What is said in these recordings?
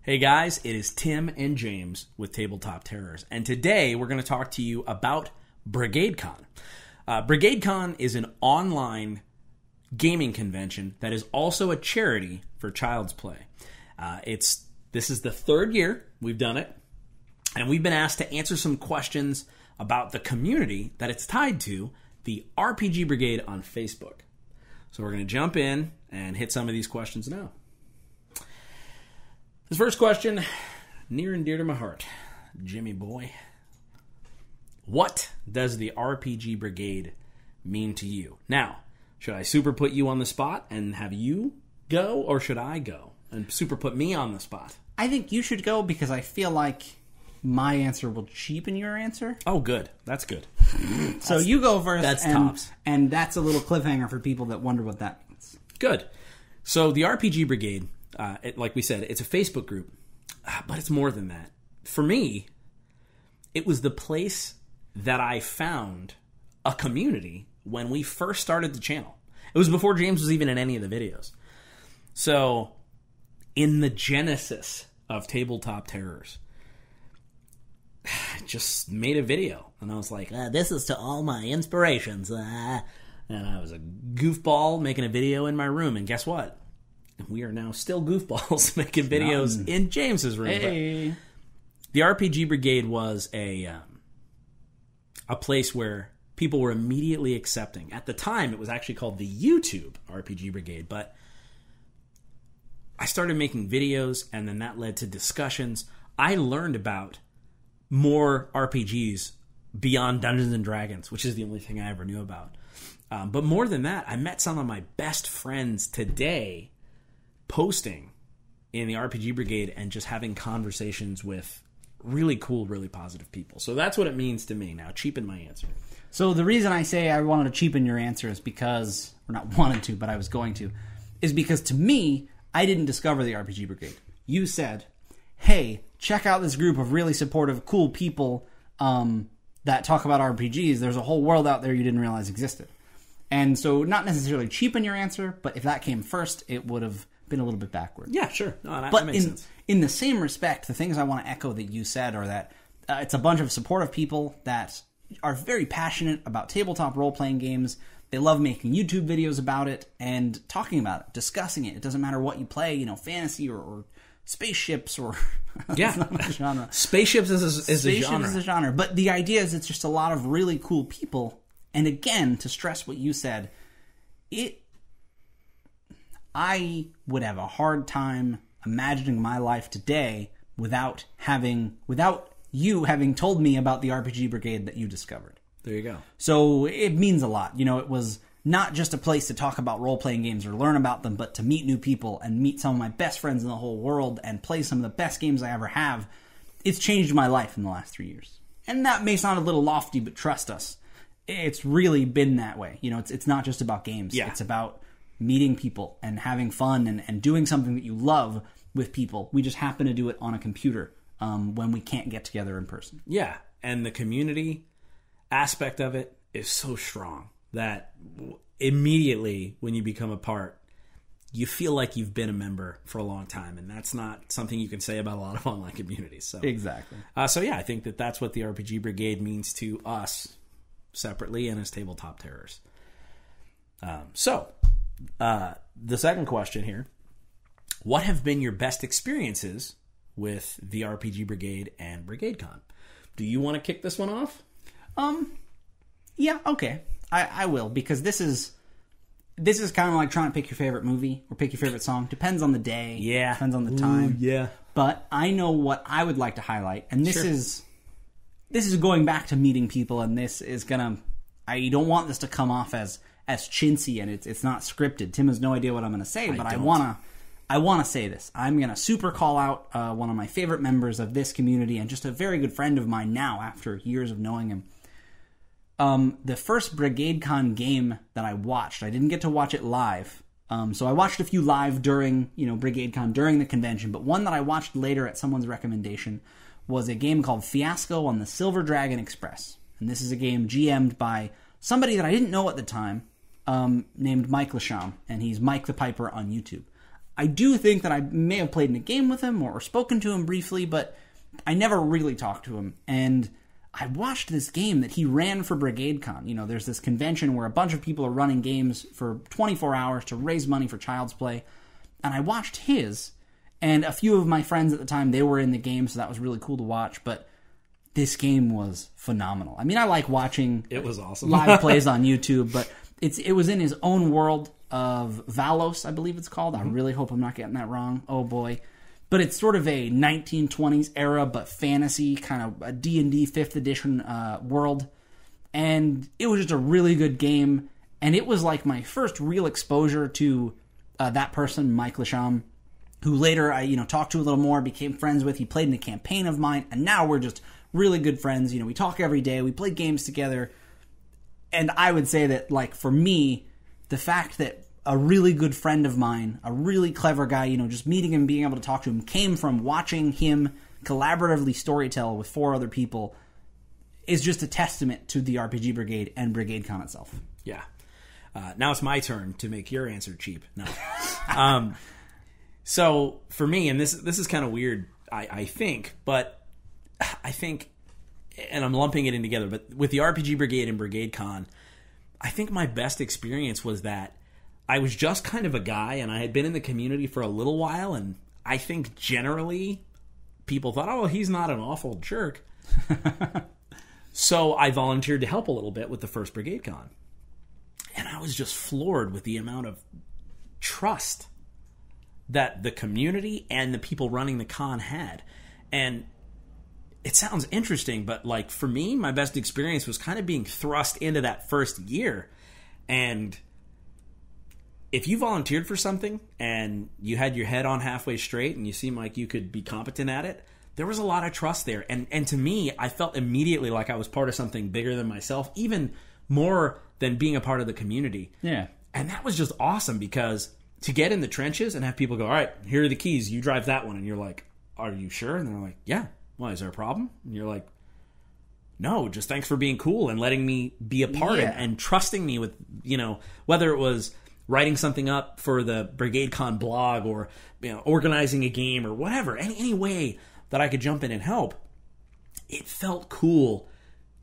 Hey guys, it is Tim and James with Tabletop Terrors, and today we're going to talk to you about BrigadeCon. BrigadeCon is an online gaming convention that is also a charity for Child's Play. This is the third year we've done it, and we've been asked to answer some questions about the community that it's tied to, the RPG Brigade on Facebook. So we're going to jump in and hit some of these questions now. This first question, near and dear to my heart. Jimmy boy, what does the RPG Brigade mean to you? Now, should I super put you on the spot and have you go, or should I go and super put me on the spot? I think you should go because I feel like my answer will cheapen your answer. Oh, good. That's good. So you go first. That's tops. And that's a little cliffhanger for people that wonder what that means. Good. So the RPG Brigade, like we said, it's a Facebook group, but it's more than that. For me, it was the place that I found a community when we first started the channel. It was before James was even in any of the videos. So, in the genesis of Tabletop Terrors, I just made a video, and I was like, this is to all my inspirations. And I was a goofball making a video in my room, and guess what? We are now still goofballs making videos in James's room. Hey. The RPG Brigade was a place where people were immediately accepting. At the time, it was actually called the YouTube RPG Brigade, but I started making videos, and then that led to discussions. I learned about more RPGs beyond Dungeons and Dragons, which is the only thing I ever knew about. But more than that, I met some of my best friends today posting in the RPG Brigade and just having conversations with really cool, really positive people. So that's what it means to me. Now, cheapen my answer. So the reason I say I wanted to cheapen your answer is because, or not wanted to, but I was going to, is because to me, I didn't discover the RPG Brigade. You said, hey, check out this group of really supportive, cool people that talk about RPGs. There's a whole world out there you didn't realize existed. And so not necessarily cheapen your answer, but if that came first, it would have been a little bit backward. Yeah, sure. No, that makes sense. In the same respect, the things I want to echo that you said are that it's a bunch of supportive people that are very passionate about tabletop role-playing games. They love making YouTube videos about it and talking about it, discussing it. It doesn't matter what you play, fantasy or spaceships or... Yeah. That's not a genre. Spaceships is a genre. Spaceships is a genre. But the idea is it's just a lot of really cool people. And again, to stress what you said, I would have a hard time imagining my life today without you having told me about the RPG Brigade that you discovered. There you go. So it means a lot. It was not just a place to talk about role-playing games or learn about them, but to meet new people and meet some of my best friends in the whole world and play some of the best games I ever have. It's changed my life in the last 3 years. And that may sound a little lofty, but trust us, it's really been that way. It's not just about games. Yeah. It's about meeting people and having fun and doing something that you love with people. We just happen to do it on a computer when we can't get together in person. Yeah, and the community aspect of it is so strong that immediately when you become a part, you feel like you've been a member for a long time, and that's not something you can say about a lot of online communities. So exactly. So yeah, I think that's what the RPG Brigade means to us separately and as Tabletop Terrors. The second question here, what have been your best experiences with the RPG Brigade and BrigadeCon? Do you want to kick this one off? Yeah, okay. I will, because this is kind of like trying to pick your favorite movie or pick your favorite song. Depends on the day. Yeah. Depends on the time. Ooh, yeah. But I know what I would like to highlight, and this is going back to meeting people, and this is I don't want this to come off as chintzy, and it's not scripted. Tim has no idea what I'm going to say, but I want to say this. I'm going to super call out one of my favorite members of this community and just a very good friend of mine now after years of knowing him. The first BrigadeCon game that I watched, I didn't get to watch it live. So I watched a few live during, BrigadeCon, during the convention, but one that I watched later at someone's recommendation was a game called Fiasco on the Silver Dragon Express. And this is a game GM'd by somebody that I didn't know at the time, named Mike Lasham, and he's Mike the Piper on YouTube. I do think that I may have played in a game with him or spoken to him briefly, but I never really talked to him. And I watched this game that he ran for BrigadeCon. You know, there's this convention where a bunch of people are running games for 24 hours to raise money for Child's Play. And I watched his, and a few of my friends at the time, they were in the game, so that was really cool to watch. But this game was phenomenal. I mean, I like watching it was awesome. live plays on YouTube, but it was in his own world of Valos, I believe it's called. I really hope I'm not getting that wrong. Oh, boy. But it's sort of a 1920s era, but fantasy, kind of a D&D 5th edition world. And it was just a really good game. And it was like my first real exposure to that person, Mike Lasham, who later I talked to a little more, became friends with. He played in a campaign of mine, and now we're just really good friends. We talk every day. We play games together. And I would say that, like, for me, the fact that a really good friend of mine, a really clever guy, just meeting him, being able to talk to him, came from watching him collaboratively storytell with 4 other people, is just a testament to the RPG Brigade and BrigadeCon itself. Yeah. Now it's my turn to make your answer cheap. No. So for me, and this is kind of weird, I think, and I'm lumping it in together, but with the RPG Brigade and BrigadeCon, I think my best experience was that I was just kind of a guy, and I had been in the community for a little while, and I think generally people thought, oh, he's not an awful jerk. So I volunteered to help a little bit with the first BrigadeCon. And I was just floored with the amount of trust that the community and the people running the con had. And it sounds interesting, but like for me, my best experience was kind of being thrust into that first year. And if you volunteered for something and you had your head on halfway straight and you seemed like you could be competent at it, there was a lot of trust there. And to me, I felt immediately like I was part of something bigger than myself, even more than being a part of the community. Yeah. And that was just awesome, because to get in the trenches and have people go, all right, here are the keys, you drive that one. And you're like, are you sure? And they're like, yeah. Why, is there a problem? And you're like, no, just thanks for being cool and letting me be a part and trusting me with, whether it was writing something up for the BrigadeCon blog or organizing a game or whatever, any way that I could jump in and help. It felt cool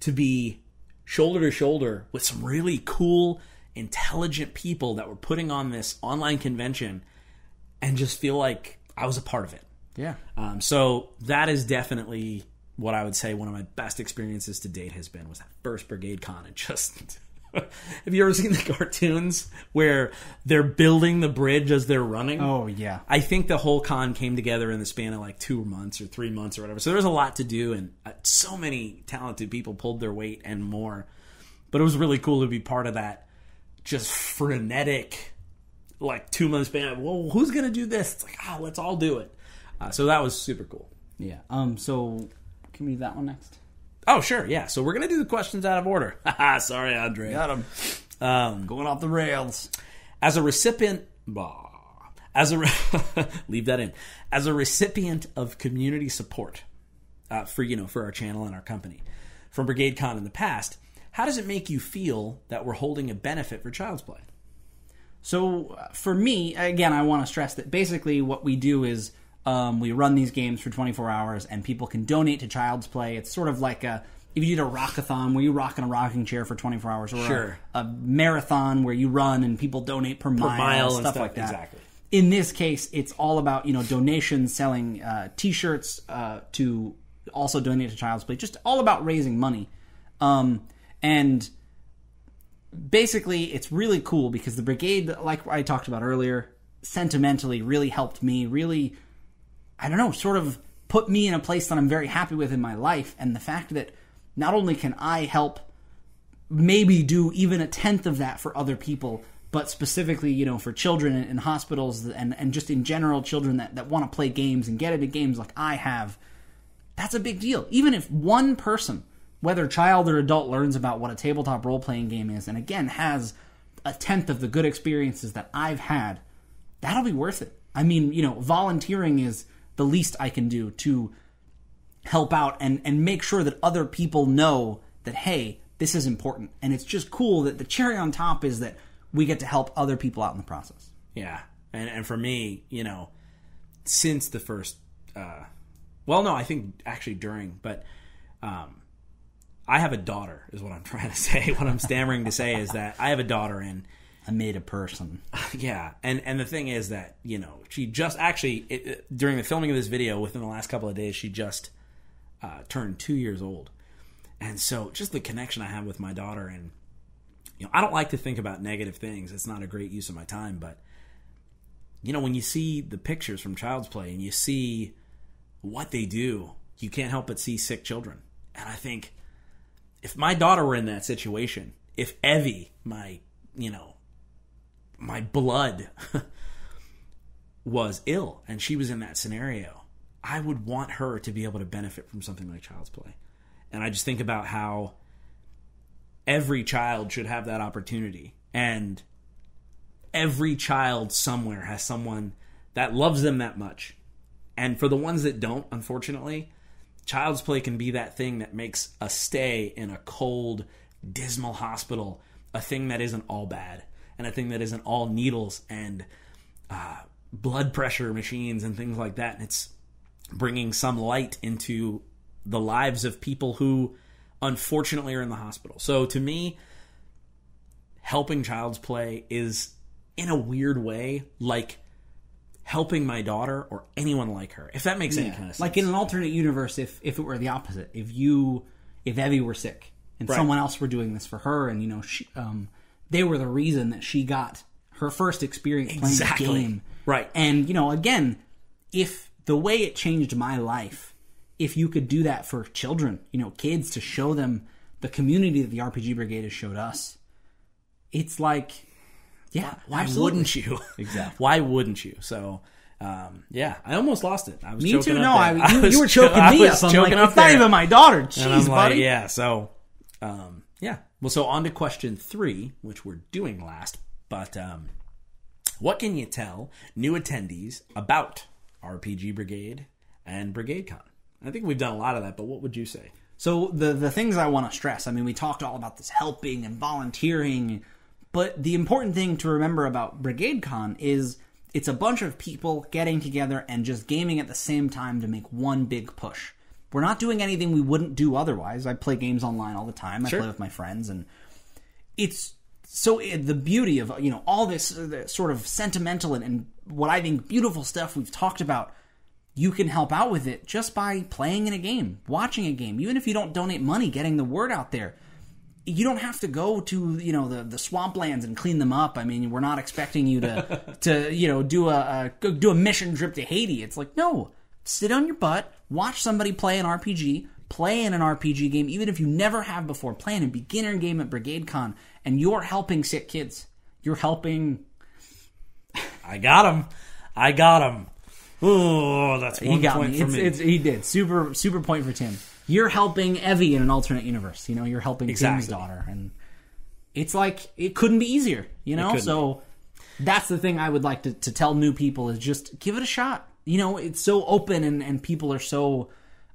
to be shoulder to shoulder with some really cool, intelligent people that were putting on this online convention and just feel like I was a part of it. Yeah. So that is definitely what I would say one of my best experiences to date has been, was that first BrigadeCon. And just, have you ever seen the cartoons where they're building the bridge as they're running? Oh, yeah. I think the whole con came together in the span of like 2 months or 3 months or whatever. So there was a lot to do, and so many talented people pulled their weight and more. But it was really cool to be part of that just frenetic, like 2 months span. Well, who's going to do this? It's like, let's all do it. So that was super cool. Yeah. So can we do that one next? Oh, sure. Yeah. So we're going to do the questions out of order. Sorry, Andre. Got him. Going off the rails. As a recipient... leave that in. As a recipient of community support for our channel and our company from BrigadeCon in the past, how does it make you feel that we're holding a benefit for Child's Play? So for me, again, I want to stress that basically what we do is we run these games for 24 hours and people can donate to Child's Play. It's sort of like if you did a rockathon where you rock in a rocking chair for 24 hours, or a marathon where you run and people donate per mile stuff like that. Exactly. In this case, it's all about donations, selling T-shirts to also donate to Child's Play. Just all about raising money. And basically, it's really cool because the Brigade, like I talked about earlier, sentimentally really helped me, really, I don't know, sort of put me in a place that I'm very happy with in my life. And the fact that not only can I help maybe do even 1/10 of that for other people, but specifically, for children in hospitals and just in general, children that want to play games and get into games like I have, that's a big deal. Even if one person, whether child or adult, learns about what a tabletop role-playing game is, and again, has 1/10 of the good experiences that I've had, that'll be worth it. I mean, volunteering is the least I can do to help out and make sure that other people know that, hey, this is important. And it's just cool that the cherry on top is that we get to help other people out in the process. Yeah. And for me, you know, since the first, well, no, I think actually during, but I have a daughter is what I'm trying to say. What I'm stammering to say is that I have a daughter, and I made a person. Yeah, and the thing is that, you know, she just actually, during the filming of this video, within the last couple of days, she just turned 2 years old. And so just the connection I have with my daughter, and, you know, I don't like to think about negative things. It's not a great use of my time, but, you know, when you see the pictures from Child's Play and you see what they do, you can't help but see sick children. And I think if my daughter were in that situation, if Evie, my blood was ill and she was in that scenario, I would want her to be able to benefit from something like Child's Play. And I just think about how every child should have that opportunity. And every child somewhere has someone that loves them that much. And for the ones that don't, unfortunately, Child's Play can be that thing that makes a stay in a cold, dismal hospital a thing that isn't all bad. And a thing that isn't all needles and blood pressure machines and things like that. And it's bringing some light into the lives of people who unfortunately are in the hospital. So to me, helping Child's Play is, in a weird way, like helping my daughter or anyone like her, if that makes any kind of sense. Like in an alternate universe, if it were the opposite, if Evie were sick and someone else were doing this for her, and, you know, she, they were the reason that she got her first experience playing the game. Right. And, you know, again, if the way it changed my life, if you could do that for children, you know, kids, to show them the community that the RPG Brigade has showed us, it's like, yeah, why wouldn't you? Exactly. Why wouldn't you? So, yeah, I almost lost it. I was Me choking too. up No, there. you were choking me up. I'm like, it's not even my daughter. Jeez, and I'm buddy. like, yeah. So, yeah. Well, so on to question 3, which we're doing last. But what can you tell new attendees about RPG Brigade and BrigadeCon? I think we've done a lot of that, but what would you say? So the things I want to stress, I mean, we talked all about this helping and volunteering, but the important thing to remember about BrigadeCon is it's a bunch of people getting together and just gaming at the same time to make one big push. We're not doing anything we wouldn't do otherwise. I play games online all the time. I play with my friends, and it's so the beauty of, you know, all this sort of sentimental and what I think beautiful stuff we've talked about. You can help out with it just by playing in a game, watching a game. Even if you don't donate money, getting the word out there. You don't have to go to, you know, the swamplands and clean them up. I mean, we're not expecting you to you know, do a mission trip to Haiti. It's like, no, sit on your butt, watch somebody play an RPG, play in an RPG game, even if you never have before. Play in a beginner game at BrigadeCon, and you're helping sick kids. You're helping. I got him. Oh, that's one point for me. He did. Super point for Tim. You're helping Evie in an alternate universe. You know, you're helping Tim's daughter. And it's like, it couldn't be easier, you know? So that's the thing I would like to tell new people is just give it a shot. You know, it's so open and people are so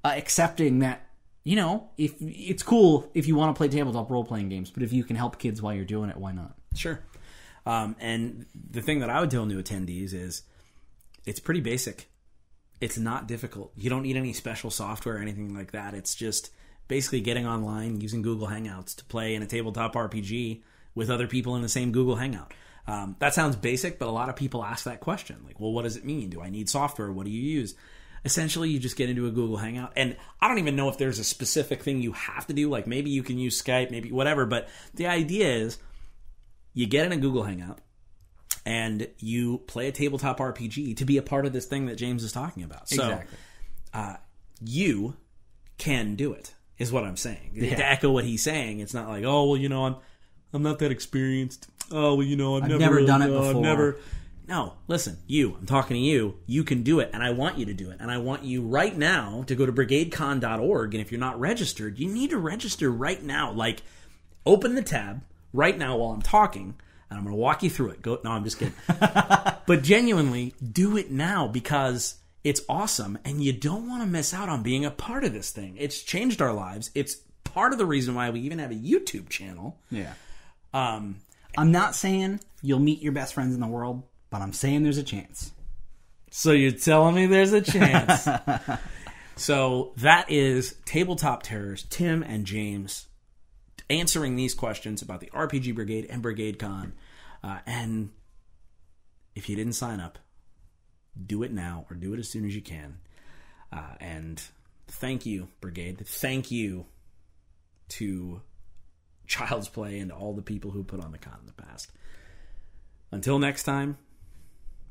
accepting that, you know, if it's cool if you want to play tabletop role-playing games, but if you can help kids while you're doing it, why not? Sure. And the thing that I would tell new attendees is it's pretty basic. It's not difficult. You don't need any special software or anything like that. It's just basically getting online, using Google Hangouts to play in a tabletop RPG with other people in the same Google Hangout. That sounds basic, but a lot of people ask that question. Like, well, what does it mean? Do I need software? What do you use? Essentially, you just get into a Google Hangout. And I don't even know if there's a specific thing you have to do. Like, maybe you can use Skype, maybe whatever. But the idea is you get in a Google Hangout, and you play a tabletop RPG to be a part of this thing that James is talking about. Exactly. So, you can do it, is what I'm saying. Yeah. To echo what he's saying, it's not like, oh, well, you know, I'm not that experienced. Oh, well, you know, I've never done it before. No, listen, I'm talking to you. You can do it, and I want you to do it. And I want you right now to go to brigadecon.org, and if you're not registered, you need to register right now. Like, open the tab right now while I'm talking, and I'm going to walk you through it. No, I'm just kidding. But genuinely, do it now because it's awesome, and you don't want to miss out on being a part of this thing. It's changed our lives. It's part of the reason why we even have a YouTube channel. Yeah. I'm not saying you'll meet your best friends in the world, but I'm saying there's a chance. So you're telling me there's a chance. So that is Tabletop Terrors, Tim and James answering these questions about the RPG Brigade and BrigadeCon. And if you didn't sign up, do it now or do it as soon as you can. And thank you, Brigade. Thank you to Child's Play and all the people who put on the con in the past. Until next time,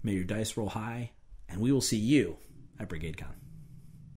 may your dice roll high, and we will see you at BrigadeCon.